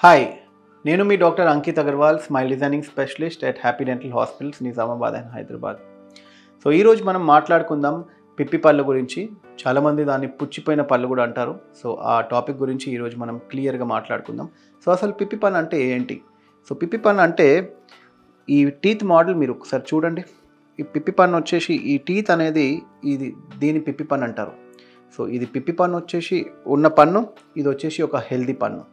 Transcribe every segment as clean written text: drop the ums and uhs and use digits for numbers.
Hi, నేను మీ doctor Ankit Agarwal, smile designing specialist at happy dental hospitals, Nizamabad and Hyderabad. So ఈరోజు మనం మాట్లాడుకుందాం పిప్పి పళ్ళు గురించి. చాలామంది దాన్ని పుచ్చిపోయిన పళ్ళు కూడా అంటారు. సో ఆ టాపిక్ గురించి ఈరోజు మనం క్లియర్గా మాట్లాడుకుందాం. సో అసలు పిప్పి పన్ను అంటే ఏంటి? సో పిప్పి పన్ను అంటే ఈ టీత్ మోడల్ మీరు ఒకసారి చూడండి. ఈ పిప్పి పన్ను వచ్చేసి ఈ టీత్ అనేది దీని పిప్పి పన్ను అంటారు. సో ఇది పిప్పి పన్ను వచ్చేసి ఉన్న పన్ను, ఇది వచ్చేసి ఒక హెల్దీ పన్ను.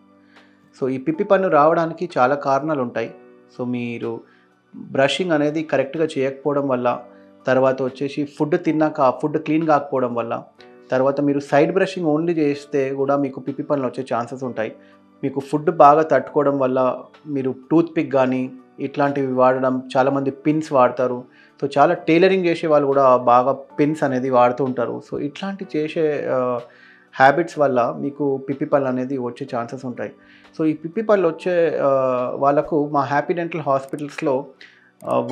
సో ఈ పిప్పి పన్ను రావడానికి చాలా కారణాలు ఉంటాయి. సో మీరు బ్రషింగ్ అనేది కరెక్ట్గా చేయకపోవడం వల్ల, తర్వాత వచ్చేసి ఫుడ్ తిన్నాక ఆ ఫుడ్ క్లీన్ కాకపోవడం వల్ల, తర్వాత మీరు సైడ్ బ్రషింగ్ ఓన్లీ చేస్తే కూడా మీకు పిప్పి పన్నులు వచ్చే ఛాన్సెస్ ఉంటాయి. మీకు ఫుడ్ బాగా తట్టుకోవడం వల్ల మీరు టూత్ పిక్ కానీ ఇట్లాంటివి వాడడం, చాలామంది పిన్స్ వాడతారు. సో చాలా టైలరింగ్ చేసే వాళ్ళు కూడా బాగా పిన్స్ అనేది వాడుతూ ఉంటారు. సో ఇట్లాంటి చేసే హ్యాబిట్స్ వల్ల మీకు పిప్పి పళ్ళు అనేది వచ్చే ఛాన్సెస్ ఉంటాయి. సో ఈ పిప్పి పళ్ళు వచ్చే వాళ్ళకు మా హ్యాపీ డెంటల్ హాస్పిటల్స్లో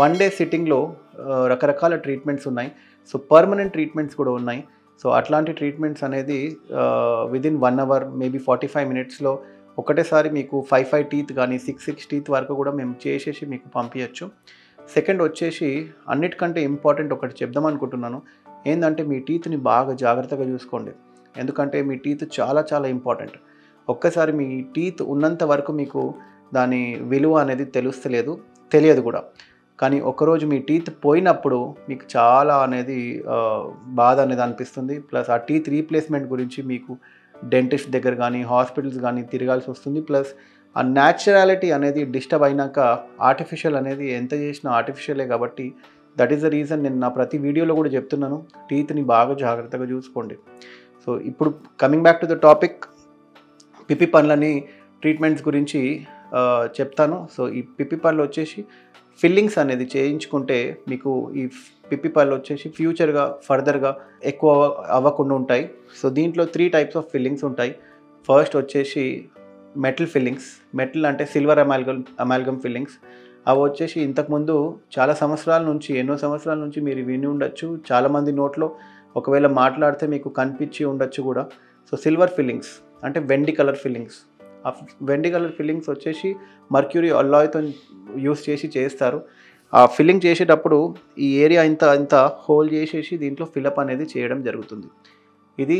1 డే సిట్టింగ్లో రకరకాల ట్రీట్మెంట్స్ ఉన్నాయి. సో పర్మనెంట్ ట్రీట్మెంట్స్ కూడా ఉన్నాయి. సో అట్లాంటి ట్రీట్మెంట్స్ అనేది విదిన్ 1 అవర్ మేబీ 45 మినిట్స్లో ఒకటేసారి మీకు 5 టీత్ కానీ 6 టీత్ వరకు కూడా మేము చేసేసి మీకు పంపించచ్చు. సెకండ్ వచ్చేసి అన్నిటికంటే ఇంపార్టెంట్ ఒకటి చెప్దాం అనుకుంటున్నాను. ఏంటంటే మీ టీత్ని బాగా జాగ్రత్తగా చూసుకోండి. ఎందుకంటే మీ టీత్ చాలా చాలా ఇంపార్టెంట్. ఒక్కసారి మీ టీత్ ఉన్నంత వరకు మీకు దాని విలువ అనేది తెలియదు కూడా. కానీ ఒకరోజు మీ టీత్ పోయినప్పుడు మీకు చాలా అనేది బాధ అనేది అనిపిస్తుంది. ప్లస్ ఆ టీత్ రీప్లేస్మెంట్ గురించి మీకు డెంటిస్ట్ దగ్గర కానీ హాస్పిటల్స్ కానీ తిరగాల్సి వస్తుంది. ప్లస్ ఆ న్యాచురాలిటీ అనేది డిస్టర్బ్ అయినాక ఆర్టిఫిషియల్ అనేది ఎంత చేసినా ఆర్టిఫిషియలే కాబట్టి దట్ ఈస్ ద రీజన్ నేను నా ప్రతి వీడియోలో కూడా చెప్తున్నాను, టీత్ని బాగా జాగ్రత్తగా చూసుకోండి. సో ఇప్పుడు coming back to the topic, పిప్పి పళ్ళని ట్రీట్మెంట్స్ గురించి చెప్తాను. సో ఈ పిప్పి పళ్ళు వచ్చేసి ఫిల్లింగ్స్ అనేది చేయించుకుంటే మీకు ఈ పిప్పి పళ్ళు వచ్చేసి ఫ్యూచర్గా ఫర్దర్గా ఎక్కువ అవ్వకుండా ఉంటాయి. సో దీంట్లో 3 టైప్స్ ఆఫ్ ఫిల్లింగ్స్ ఉంటాయి. ఫస్ట్ వచ్చేసి మెటల్ ఫిల్లింగ్స్. మెటల్ అంటే సిల్వర్ అమాల్గమ్ ఫిల్లింగ్స్. అవి వచ్చేసి ఇంతకుముందు చాలా సంవత్సరాల నుంచి, ఎన్నో సంవత్సరాల నుంచి మీరు విని ఉండొచ్చు. చాలామంది నోట్లో ఒకవేళ మాట్లాడితే మీకు కనిపించి ఉండొచ్చు కూడా. సో సిల్వర్ ఫిల్లింగ్స్ అంటే వెండి కలర్ ఫిల్లింగ్స్. ఆ వెండి కలర్ ఫిల్లింగ్స్ వచ్చేసి మర్క్యూరీ అల్లాయ్తో యూస్ చేసి చేస్తారు. ఆ ఫిల్లింగ్ చేసేటప్పుడు ఈ ఏరియా ఇంత హోల్ చేసేసి దీంట్లో ఫిలప్ అనేది చేయడం జరుగుతుంది. ఇది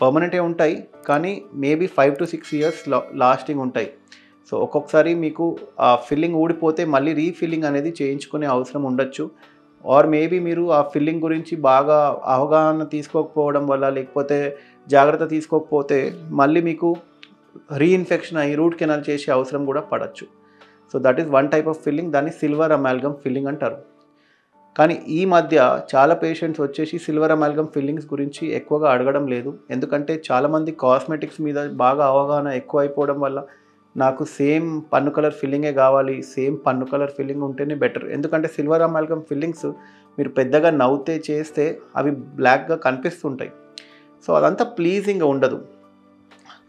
పర్మనెంటే ఉంటాయి, కానీ మేబీ 5 to 6 ఇయర్స్ లాస్టింగ్ ఉంటాయి. సో ఒక్కొక్కసారి మీకు ఆ ఫిల్లింగ్ ఊడిపోతే మళ్ళీ రీఫిల్లింగ్ అనేది చేయించుకునే అవసరం ఉండొచ్చు. ఆర్ మేబీ మీరు ఆ ఫిల్లింగ్ గురించి బాగా అవగాహన తీసుకోకపోవడం వల్ల, లేకపోతే జాగ్రత్త తీసుకోకపోతే మళ్ళీ మీకు రీఇన్ఫెక్షన్ అయ్యి రూట్ కెనాల్ చేసే అవసరం కూడా పడవచ్చు. So that is 1 type of filling. దాన్ని సిల్వర్ అమాల్గమ్ ఫిల్లింగ్ అంటారు. కానీ ఈ మధ్య చాలా పేషెంట్స్ వచ్చేసి సిల్వర్ అమాల్గమ్ ఫిల్లింగ్స్ గురించి ఎక్కువగా అడగడం లేదు. ఎందుకంటే చాలామంది కాస్మెటిక్స్ మీద బాగా అవగాహన ఎక్కువ అయిపోవడం వల్ల నాకు సేమ్ పన్ను కలర్ ఫిల్లింగే కావాలి, సేమ్ పన్ను కలర్ ఫిల్లింగ్ ఉంటేనే బెటర్. ఎందుకంటే సిల్వర్ అమాల్గమ్ ఫిల్లింగ్స్ మీరు పెద్దగా నవ్వుతే చేస్తే అవి బ్లాక్గా కనిపిస్తుంటాయి. సో అదంతా ప్లీజింగ్గా ఉండదు.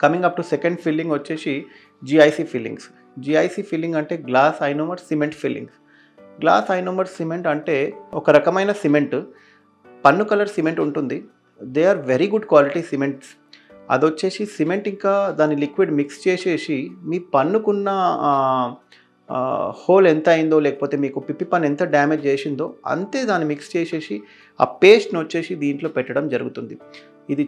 Coming up to second filling వచ్చేసి జిఐసి ఫిల్లింగ్స్. జిఐసి ఫిల్లింగ్ అంటే glass ionomer cement fillings. Glass ionomer cement అంటే ఒక రకమైన సిమెంట్, పన్ను కలర్ సిమెంట్ ఉంటుంది. They are very good quality cements. అది వచ్చేసి సిమెంట్ ఇంకా దాని లిక్విడ్ మిక్స్ చేసేసి మీ పన్నుకున్న హోల్ ఎంత అయిందో, లేకపోతే మీకు పిప్పి పన్ను ఎంత డ్యామేజ్ చేసిందో అంతే దాన్ని మిక్స్ చేసేసి ఆ పేస్ట్ని వచ్చేసి దీంట్లో పెట్టడం జరుగుతుంది. ఇది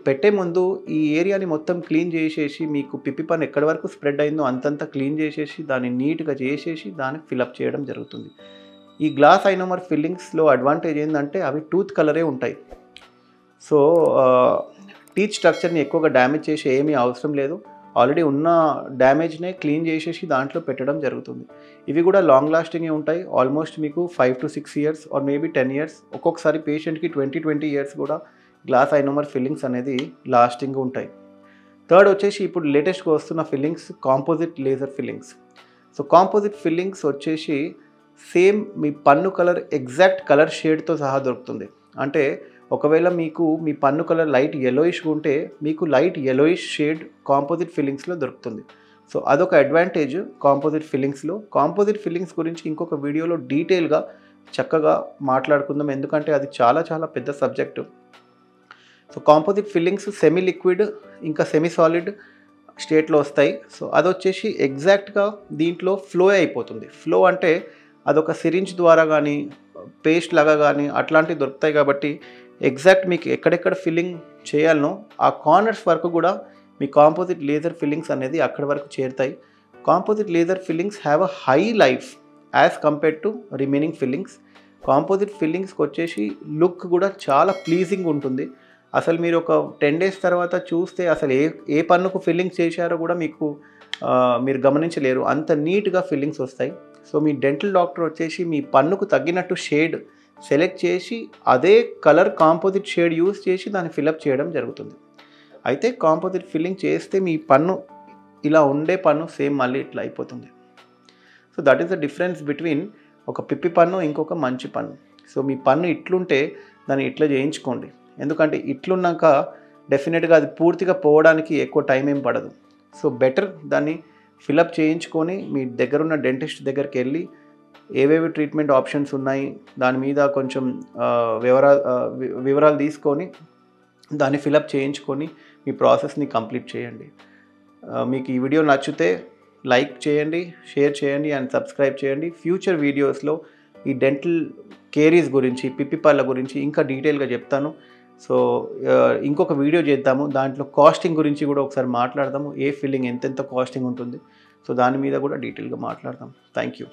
పెట్టే ముందు ఈ ఏరియాని మొత్తం క్లీన్ చేసేసి మీకు పిప్పి పన్ను ఎక్కడి వరకు స్ప్రెడ్ అయిందో అంతంతా క్లీన్ చేసేసి దాన్ని నీట్గా చేసేసి దాన్ని ఫిలప్ చేయడం జరుగుతుంది. ఈ గ్లాస్ ఐనోమర్ ఫిల్లింగ్స్లో అడ్వాంటేజ్ ఏంటంటే అవి టూత్ కలరే ఉంటాయి. సో టీత్ స్ట్రక్చర్ని ఎక్కువగా డ్యామేజ్ చేసి ఏమీ అవసరం లేదు. ఆల్రెడీ ఉన్న డ్యామేజ్నే క్లీన్ చేసేసి దాంట్లో పెట్టడం జరుగుతుంది. ఇవి కూడా లాంగ్ లాస్టింగే ఉంటాయి. ఆల్మోస్ట్ మీకు 5 to 6 years or maybe 10 years, ఒక్కొక్కసారి పేషెంట్కి 20 ఇయర్స్ కూడా గ్లాస్ ఐనోమర్ ఫిల్లింగ్స్ అనేది లాస్టింగ్ ఉంటాయి. థర్డ్ వచ్చేసి ఇప్పుడు లేటెస్ట్గా వస్తున్న fillings composite laser fillings. So composite fillings వచ్చేసి సేమ్ మీ పన్ను కలర్ ఎగ్జాక్ట్ కలర్ షేడ్తో సహా దొరుకుతుంది. అంటే ఒకవేళ మీకు మీ పన్ను కలర్ లైట్ యెల్లోయిష్గా ఉంటే మీకు లైట్ యెల్లోయిష్ షేడ్ కాంపోజిట్ ఫిల్లింగ్స్లో దొరుకుతుంది. సో అదొక అడ్వాంటేజ్ కాంపోజిట్ ఫిల్లింగ్స్లో. కాంపోజిట్ ఫిల్లింగ్స్ గురించి ఇంకొక వీడియోలో డీటెయిల్గా చక్కగా మాట్లాడుకుందాం, ఎందుకంటే అది చాలా చాలా పెద్ద subject. So composite fillings semi liquid ఇంకా సెమీ సాలిడ్ స్టేట్లో వస్తాయి. సో అదొచ్చేసి ఎగ్జాక్ట్గా దీంట్లో ఫ్లో అయిపోతుంది. ఫ్లో అంటే అదొక సిరింజ్ ద్వారా కానీ పేస్ట్ లాగా కానీ అట్లాంటివి దొరుకుతాయి కాబట్టి ఎగ్జాక్ట్ మీకు ఎక్కడెక్కడ ఫిల్లింగ్ చేయాలనో ఆ కార్నర్స్ వరకు కూడా మీ కాంపోజిట్ లేజర్ ఫిల్లింగ్స్ అనేది అక్కడి వరకు చేరుతాయి. Composite laser fillings have a high life as compared to remaining fillings. Composite ఫిల్లింగ్స్కి వచ్చేసి లుక్ కూడా చాలా ప్లీజింగ్ ఉంటుంది. అసలు మీరు ఒక 10 days తర్వాత చూస్తే అసలు ఏ పన్నుకు ఫిల్లింగ్స్ చేశారో కూడా మీరు గమనించలేరు, అంత నీట్గా ఫిల్లింగ్స్ వస్తాయి. సో మీ డెంటల్ డాక్టర్ వచ్చేసి మీ పన్నుకు తగ్గినట్టు షేడ్ సెలెక్ట్ చేసి అదే కలర్ కాంపోజిట్ షేడ్ యూస్ చేసి దాన్ని ఫిల్అప్ చేయడం జరుగుతుంది. అయితే కాంపోజిట్ ఫిల్లింగ్ చేస్తే మీ పన్ను ఇలా ఉండే పన్ను సేమ్ మళ్ళీ ఇట్లా అయిపోతుంది. So that is the difference between ఒక పిప్పి పన్ను ఇంకొక మంచి పన్ను. సో మీ పన్ను ఇట్లుంటే దాన్ని ఇట్లా చేయించుకోండి, ఎందుకంటే ఇట్లున్నాక డెఫినెట్గా అది పూర్తిగా పోవడానికి ఎక్కువ టైం ఏం పడదు. సో బెటర్ దాన్ని ఫిల్అప్ చేయించుకొని మీ దగ్గరున్న డెంటిస్ట్ దగ్గరికి వెళ్ళి ఏవేవి ట్రీట్మెంట్ ఆప్షన్స్ ఉన్నాయి దాని మీద కొంచెం వివరాలు తీసుకొని దాన్ని ఫిల్అప్ చేయించుకొని మీ ప్రాసెస్ని కంప్లీట్ చేయండి. మీకు ఈ వీడియో నచ్చితే లైక్ చేయండి, షేర్ చేయండి అండ్ సబ్స్క్రైబ్ చేయండి. ఫ్యూచర్ వీడియోస్లో ఈ డెంటల్ కేరీస్ గురించి, పిప్పి పళ్ళ గురించి ఇంకా డీటెయిల్గా చెప్తాను. సో ఇంకొక వీడియో చేద్దాము, దాంట్లో కాస్టింగ్ గురించి కూడా ఒకసారి మాట్లాడదాము. ఏ ఫిల్లింగ్ ఎంతెంత కాస్టింగ్ ఉంటుంది, సో దాని మీద కూడా డీటెయిల్గా మాట్లాడదాం. Thank you.